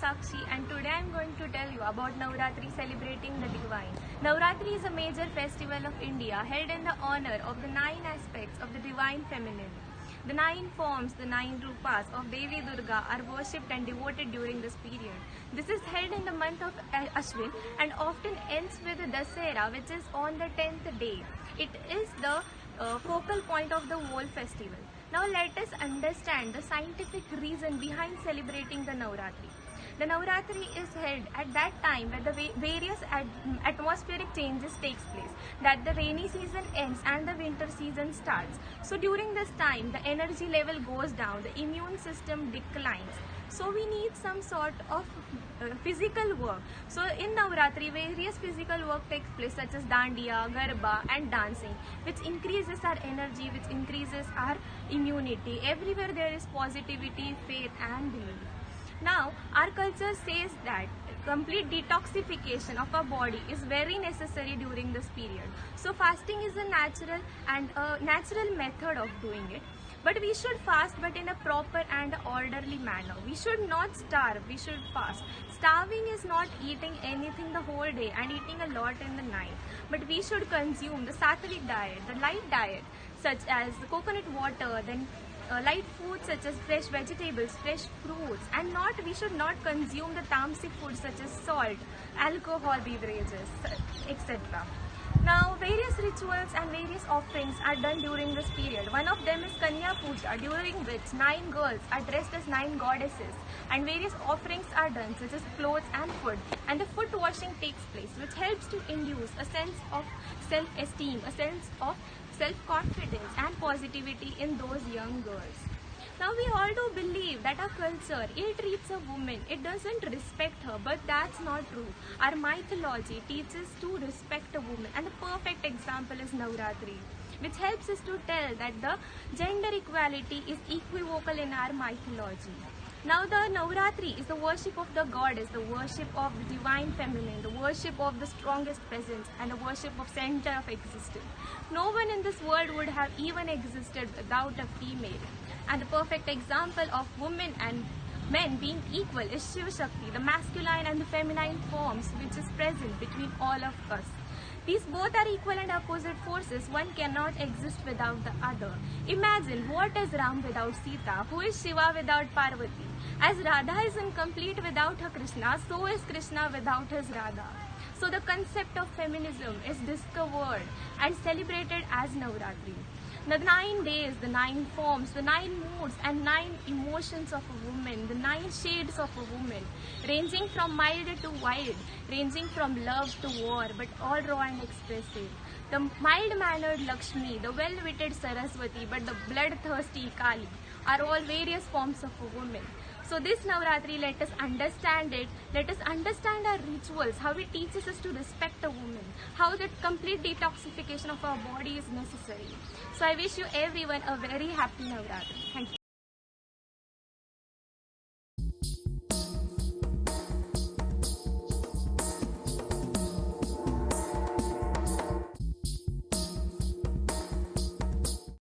Sakshi, and today I am going to tell you about Navratri, celebrating the divine. Navratri is a major festival of India held in the honor of the 9 aspects of the divine feminine. The 9 forms, the 9 rupas of Devi Durga are worshipped and devoted during this period. This is held in the month of Ashwin and often ends with Dasera, which is on the 10th day. It is the focal point of the whole festival. Now let us understand the scientific reason behind celebrating the Navratri. The Navratri is held at that time when the various atmospheric changes takes place, that the rainy season ends and the winter season starts. So during this time the energy level goes down, the immune system declines. So we need some sort of physical work. So in Navratri various physical work takes place such as dandiya, garba and dancing, which increases our energy, which increases our immunity. Everywhere there is positivity, faith and belief. Now, our culture says that complete detoxification of our body is very necessary during this period. So fasting is a natural method of doing it. But we should fast, but in a proper and orderly manner. We should not starve, we should fast. Starving is not eating anything the whole day and eating a lot in the night. But we should consume the sattvic diet, the light diet, such as the coconut water, then light foods such as fresh vegetables, fresh fruits, and we should not consume the tamasic foods such as salt, alcohol beverages, etc. Now, various rituals and various offerings are done during this period. One of them is Kanya Puja, during which 9 girls are dressed as 9 goddesses, and various offerings are done such as clothes and food. And the foot washing takes place, which helps to induce a sense of self-esteem, a sense of self-confidence and positivity in those young girls. Now we all do believe that our culture ill-treats a woman, it doesn't respect her, but that's not true. Our mythology teaches to respect a woman, and the perfect example is Navratri, which helps us to tell that the gender equality is equivocal in our mythology. Now the Navratri is the worship of the goddess, the worship of the divine feminine, the worship of the strongest presence, and the worship of center of existence. No one in this world would have even existed without a female. And the perfect example of women and men being equal is Shiva Shakti, the masculine and the feminine forms which is present between all of us. These both are equal and opposite forces. One cannot exist without the other. Imagine, what is Ram without Sita? Who is Shiva without Parvati? As Radha is incomplete without her Krishna, so is Krishna without his Radha. So the concept of feminism is discovered and celebrated as Navratri. The 9 days, the 9 forms, the 9 moods and 9 emotions of a woman, the 9 shades of a woman, ranging from mild to wild, ranging from love to war, but all raw and expressive. The mild-mannered Lakshmi, the well-witted Saraswati, but the bloodthirsty Kali are all various forms of a woman. So this Navratri, let us understand it, let us understand our rituals, how it teaches us to respect a woman, how that complete detoxification of our body is necessary. So I wish you everyone a very happy Navratri. Thank you.